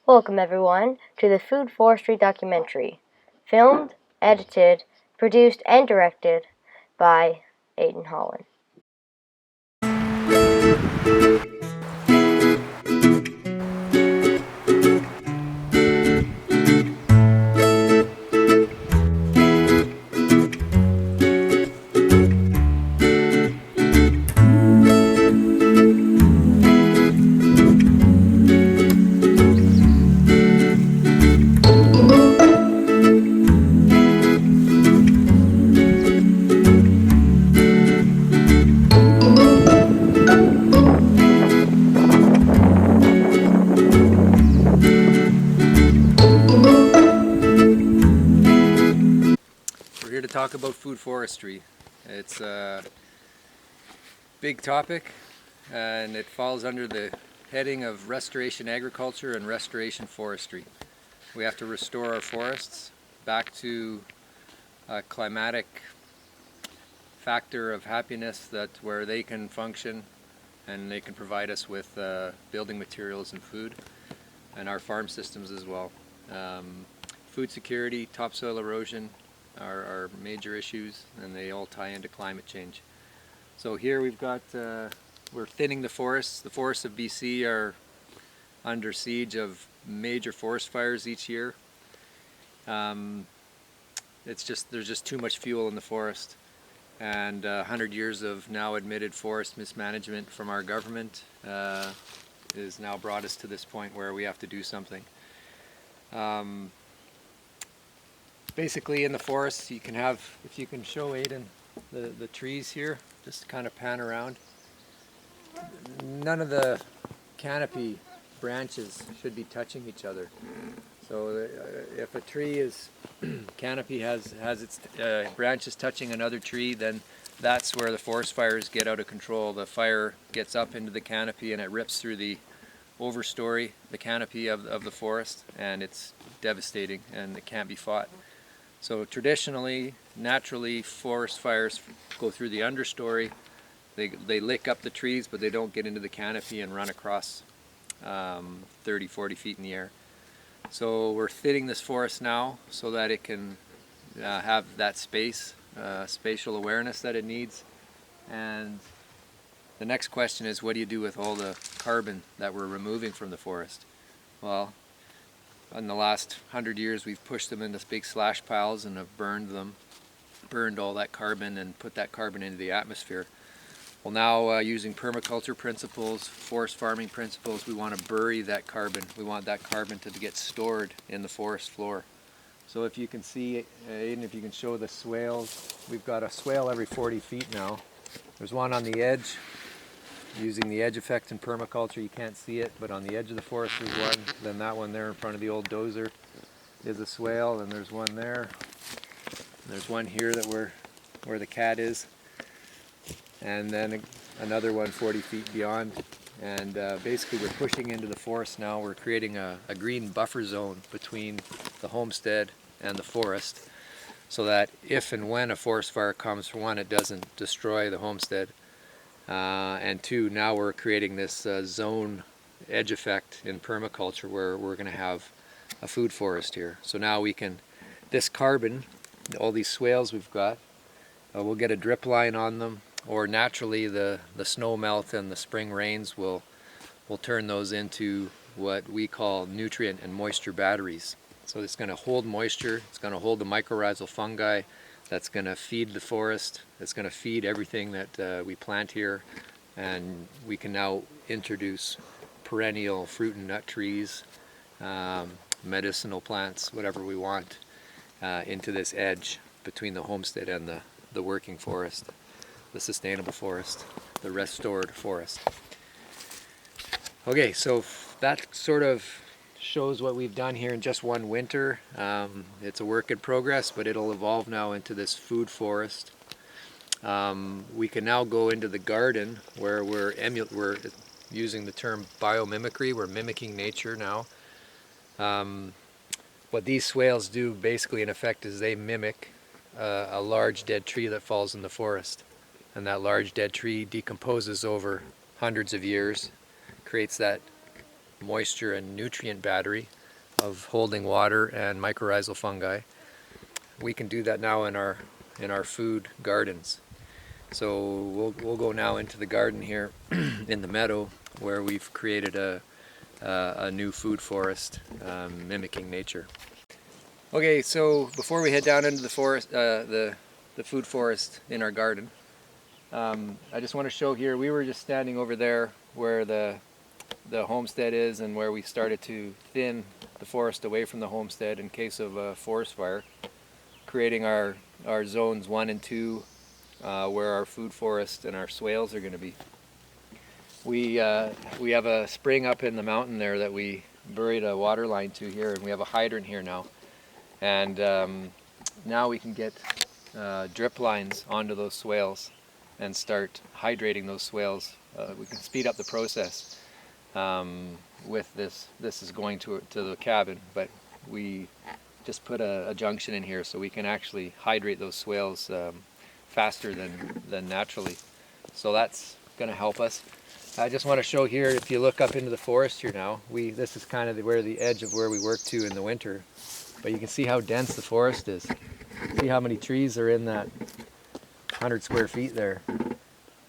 Welcome everyone to the Food Forestry documentary, filmed, edited, produced, and directed by Aiden Holland. We're here to talk about food forestry. It's a big topic and it falls under the heading of restoration agriculture and restoration forestry. We have to restore our forests back to a climatic factor of happiness where they can function and they can provide us with building materials and food, and our farm systems as well. Food security, topsoil erosion are major issues, and they all tie into climate change. So here we've got, we're thinning the forests. The forests of BC are under siege of major forest fires each year. There's just too much fuel in the forest, and 100 years of now admitted forest mismanagement from our government is now brought us to this point where we have to do something. Basically in the forest you can have, if you can show Aiden the trees here, just kind of pan around. None of the canopy branches should be touching each other. So if a tree is canopy has its branches touching another tree, then that's where the forest fires get out of control. The fire gets up into the canopy and it rips through the overstory, the canopy of the forest, and it's devastating and it can't be fought. So traditionally, naturally, forest fires go through the understory. They lick up the trees, but they don't get into the canopy and run across 30, 40 feet in the air. So we're thinning this forest now so that it can have that spatial awareness that it needs. And the next question is, what do you do with all the carbon that we're removing from the forest? Well, in the last 100 years we've pushed them into big slash piles and have burned all that carbon and put that carbon into the atmosphere. Well, now using permaculture principles, forest farming principles, we want to bury that carbon. We want that carbon to get stored in the forest floor. So if you can see, Aiden, if you can show the swales, we've got a swale every 40 feet now. There's one on the edge. Using the edge effect in permaculture, you can't see it, but on the edge of the forest there's one. Then that one there in front of the old dozer is a swale, and there's one there. And there's one here that where the cat is, and then another one 40 feet beyond. And basically we're pushing into the forest now. We're creating a green buffer zone between the homestead and the forest, so that if and when a forest fire comes, for one, it doesn't destroy the homestead. And two, now we're creating this zone edge effect in permaculture where we're going to have a food forest here. So now we can, this carbon, all these swales we've got, we'll get a drip line on them, or naturally the snow melt and the spring rains will turn those into what we call nutrient and moisture batteries. So it's going to hold moisture, it's going to hold the mycorrhizal fungi, that's going to feed the forest, it's going to feed everything that we plant here, and we can now introduce perennial fruit and nut trees, medicinal plants, whatever we want, into this edge between the homestead and the working forest, the sustainable forest, the restored forest. Okay, so that sort of shows what we've done here in just one winter. It's a work in progress, but it'll evolve now into this food forest. We can now go into the garden where we're using the term biomimicry. We're mimicking nature now. What these swales do basically in effect is they mimic a large dead tree that falls in the forest, and that large dead tree decomposes over hundreds of years, creates that moisture and nutrient battery of holding water and mycorrhizal fungi. We can do that now in our food gardens. So we'll go now into the garden here in the meadow where we've created a new food forest mimicking nature. Okay, so before we head down into the forest, the food forest in our garden, I just want to show here, we were just standing over there where the homestead is and where we started to thin the forest away from the homestead in case of a forest fire, creating our zones 1 and 2 where our food forest and our swales are going to be. We have a spring up in the mountain there that we buried a water line to here, and we have a hydrant here now. And now we can get drip lines onto those swales and start hydrating those swales. We can speed up the process with this. This is going to the cabin, but we just put a junction in here so we can actually hydrate those swales faster than naturally. So that's going to help us. I just want to show here, if you look up into the forest here now, this is kind of where the edge of where we work to in the winter. But you can see how dense the forest is. See how many trees are in that 100 square feet there.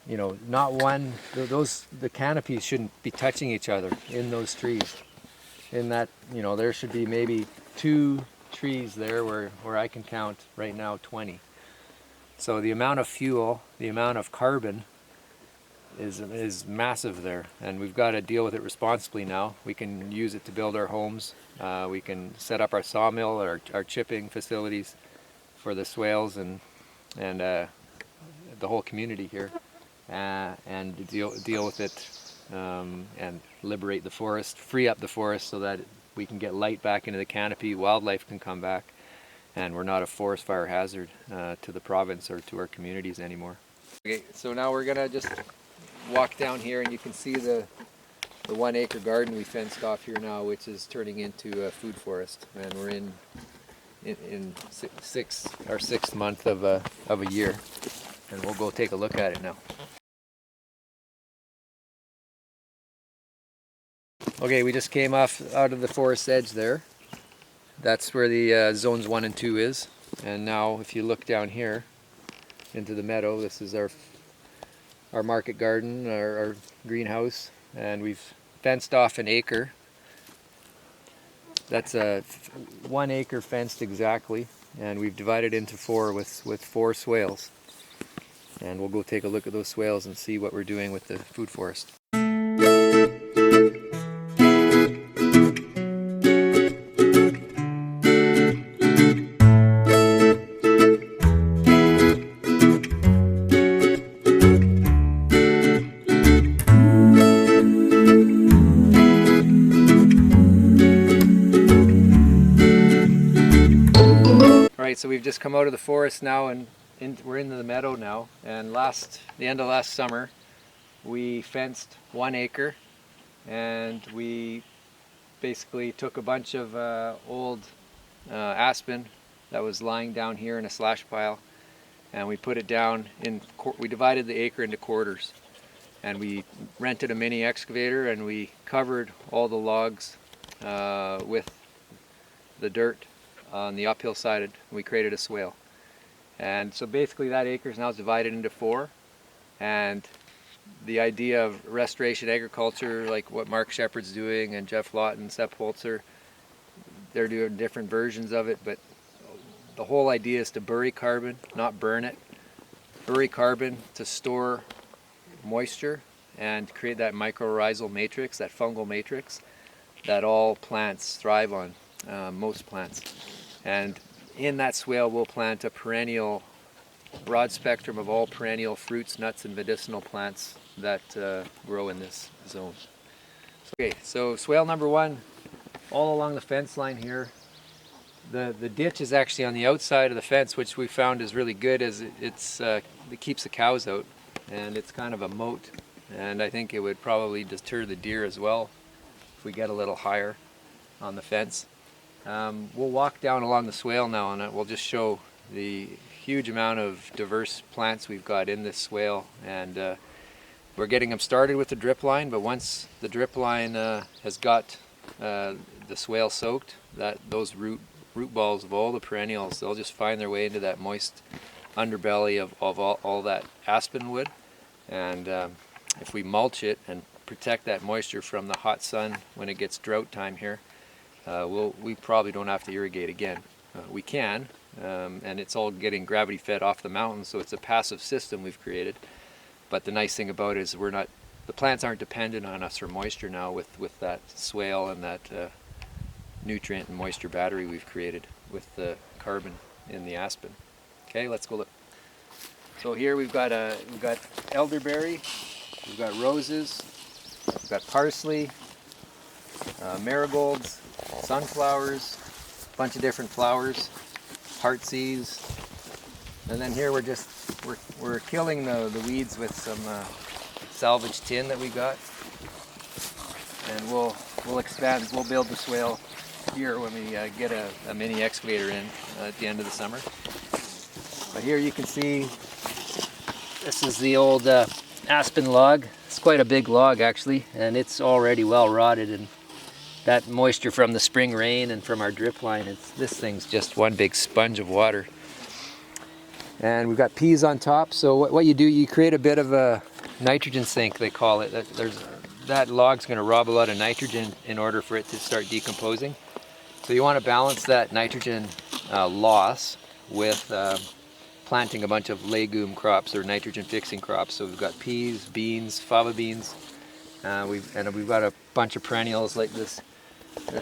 You know, not one, the canopies shouldn't be touching each other in those trees. In that, you know, there should be maybe 2 trees there where I can count right now 20. So the amount of fuel, the amount of carbon is massive there, and we've got to deal with it responsibly now. We can use it to build our homes. We can set up our sawmill, our chipping facilities for the swales and the whole community here, and deal with it and liberate the forest, free up the forest so that we can get light back into the canopy, wildlife can come back, and we're not a forest fire hazard to the province or to our communities anymore. Okay, so now we're gonna just walk down here, and you can see the 1 acre garden we fenced off here now, which is turning into a food forest, and we're in our 6th month of a year, and we'll go take a look at it now. Okay, we just came out of the forest edge there. That's where the zones 1 and 2 is, and now if you look down here into the meadow, this is our market garden, our greenhouse, and we've fenced off 1 acre. That's a 1 acre fenced exactly, and we've divided into 4 with 4 swales. And we'll go take a look at those swales and see what we're doing with the food forest. Alright, so we've just come out of the forest now, and we're into the meadow now. And the end of last summer, we fenced 1 acre, and we basically took a bunch of old aspen that was lying down here in a slash pile, and we put it down we divided the acre into quarters, and we rented a mini excavator, and we covered all the logs with the dirt on the uphill side, and we created a swale. And so basically that acre is now divided into 4, and the idea of restoration agriculture, like what Mark Shepard's doing and Jeff Lawton, Sepp Holzer, they're doing different versions of it, but the whole idea is to bury carbon, not burn it. Bury carbon to store moisture and create that mycorrhizal matrix, that fungal matrix that all plants thrive on, most plants. And in that swale we'll plant a perennial, broad spectrum of all perennial fruits, nuts, and medicinal plants that grow in this zone. Okay, so swale number 1, all along the fence line here. The ditch is actually on the outside of the fence, which we found is really good, as it keeps the cows out, and it's kind of a moat, and I think it would probably deter the deer as well if we get a little higher on the fence. We'll walk down along the swale now, and we'll just show the huge amount of diverse plants we've got in this swale, and we're getting them started with the drip line, but once the drip line has got the swale soaked, those root balls of all the perennials, they'll just find their way into that moist underbelly of all that aspen wood. And if we mulch it and protect that moisture from the hot sun when it gets drought time here, we probably don't have to irrigate again. We can, and it's all getting gravity fed off the mountain, so it's a passive system we've created. But the nice thing about it is the plants aren't dependent on us for moisture now with that swale and that nutrient and moisture battery we've created with the carbon in the aspen. Okay, let's go look. So here we've got elderberry, we've got roses, we've got parsley, marigolds, sunflowers, a bunch of different flowers, heartsease, and then here we're killing the weeds with some salvage tin that we got, and we'll expand. We'll build the swale here when we get a mini excavator in at the end of the summer. But here you can see this is the old Aspen log. It's quite a big log actually, and it's already well rotted, and that moisture from the spring rain and from our drip line, this thing's just one big sponge of water. And we've got peas on top, so what you do, you create a bit of a nitrogen sink, they call it. That log's going to rob a lot of nitrogen in order for it to start decomposing. So you want to balance that nitrogen loss with planting a bunch of legume crops or nitrogen fixing crops. So we've got peas, beans, fava beans, we've got a bunch of perennials like this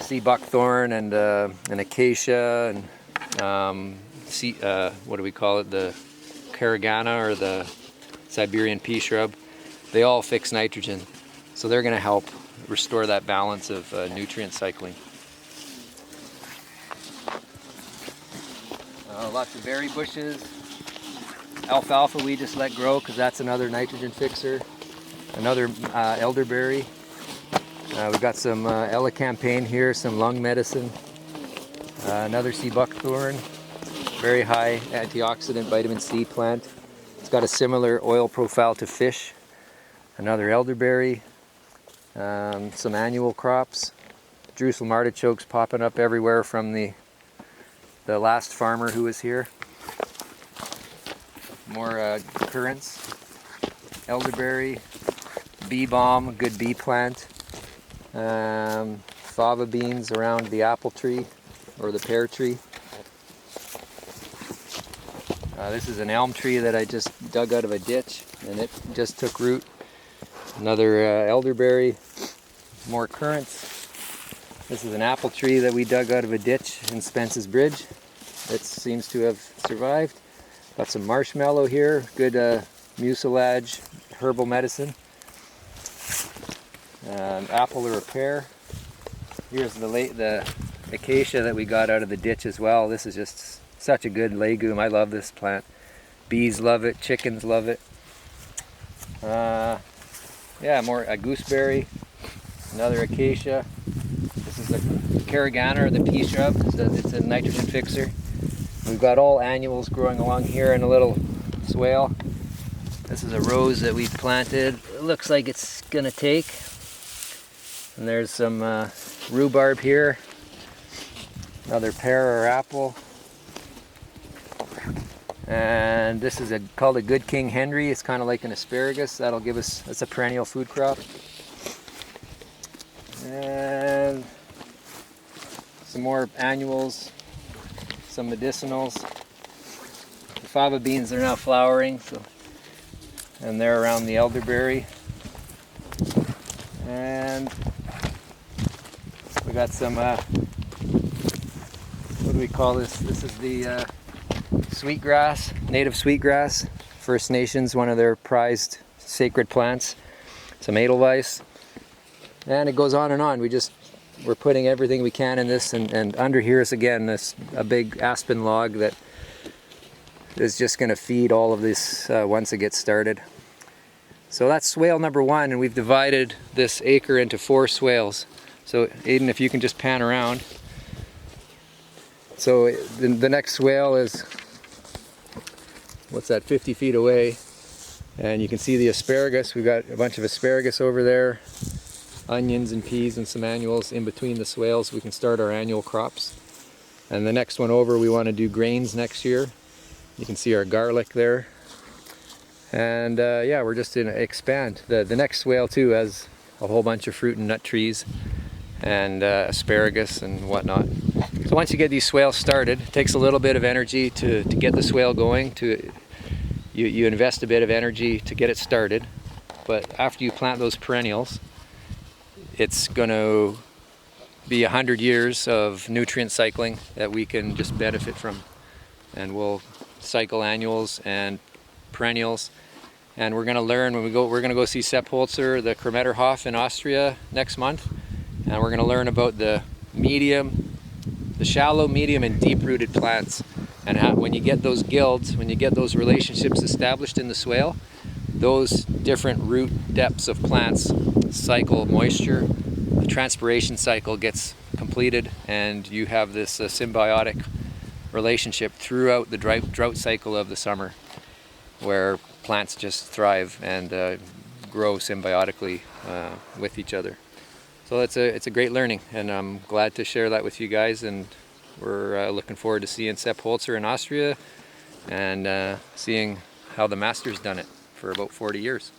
sea buckthorn and an acacia and what do we call it, the caragana or the Siberian pea shrub. They all fix nitrogen, so they're going to help restore that balance of nutrient cycling. Lots of berry bushes. Alfalfa we just let grow because that's another nitrogen fixer. Another elderberry. We've got some elecampane here, some lung medicine. Another sea buckthorn. Very high antioxidant vitamin C plant. It's got a similar oil profile to fish. Another elderberry. Some annual crops. Jerusalem artichokes popping up everywhere from the last farmer who was here. More currants. Elderberry. Bee balm, good bee plant. Fava beans around the apple tree or the pear tree. This is an elm tree that I just dug out of a ditch and it just took root. Another elderberry, more currants. This is an apple tree that we dug out of a ditch in Spence's Bridge. It seems to have survived. Got some marshmallow here, good mucilage, herbal medicine. Apple or a pear. Here's the acacia that we got out of the ditch as well. This is just such a good legume. I love this plant. Bees love it, chickens love it. Yeah, more a gooseberry, another acacia. This is the caragana or the pea shrub. It's a nitrogen fixer. We've got all annuals growing along here in a little swale. This is a rose that we planted. It looks like it's gonna take. And there's some rhubarb here. Another pear or apple. And this is called a Good King Henry. It's kind of like an asparagus. That's a perennial food crop. And some more annuals, some medicinals. The fava beans are now flowering, and they're around the elderberry. And we got some, what do we call this? This is the sweetgrass, native sweetgrass. First Nations, one of their prized sacred plants. Some edelweiss. And it goes on and on. We're putting everything we can in this, and under here is again a big aspen log that is just going to feed all of this once it gets started. So that's swale number 1, and we've divided this acre into 4 swales. So Aidan, if you can just pan around. So the next swale is, what's that, 50 feet away. And you can see the asparagus. We've got a bunch of asparagus over there, onions and peas and some annuals in between the swales. We can start our annual crops. And the next one over, we want to do grains next year. You can see our garlic there. And yeah, we're just going to expand. The next swale too has a whole bunch of fruit and nut trees and asparagus and whatnot. So once you get these swales started, it takes a little bit of energy to get the swale going. You invest a bit of energy to get it started, but after you plant those perennials, it's going to be 100 years of nutrient cycling that we can just benefit from. And we'll cycle annuals and perennials. And we're going to learn when we're going to go see Sepp Holzer, the Kremetterhof in Austria next month. And we're going to learn about the shallow, medium, and deep-rooted plants. And how, when you get those guilds, when you get those relationships established in the swale, those different root depths of plants cycle moisture. The transpiration cycle gets completed, and you have this symbiotic relationship throughout the drought cycle of the summer, where plants just thrive and grow symbiotically with each other. So it's a great learning, and I'm glad to share that with you guys. And we're looking forward to seeing Sepp Holzer in Austria and seeing how the master's done it for about 40 years.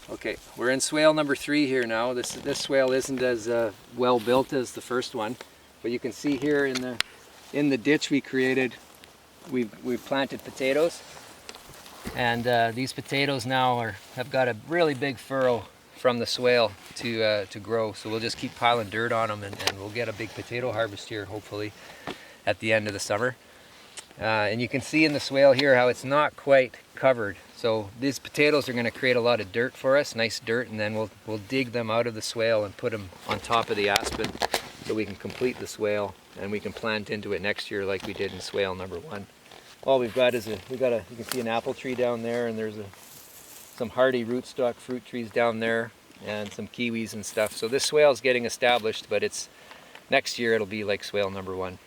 Okay, we're in swale number 3 here now. This swale isn't as well built as the first one, but you can see here in the ditch we created, we've planted potatoes, and these potatoes now have got a really big furrow from the swale to grow. So we'll just keep piling dirt on them, and we'll get a big potato harvest here hopefully at the end of the summer. And you can see in the swale here how it's not quite covered. So these potatoes are going to create a lot of dirt for us, nice dirt, and then we'll dig them out of the swale and put them on top of the aspen so we can complete the swale and we can plant into it next year like we did in swale number 1. All we've got is you can see an apple tree down there, and there's some hardy rootstock fruit trees down there and some kiwis and stuff. So this swale is getting established, but next year it'll be like swale number 1.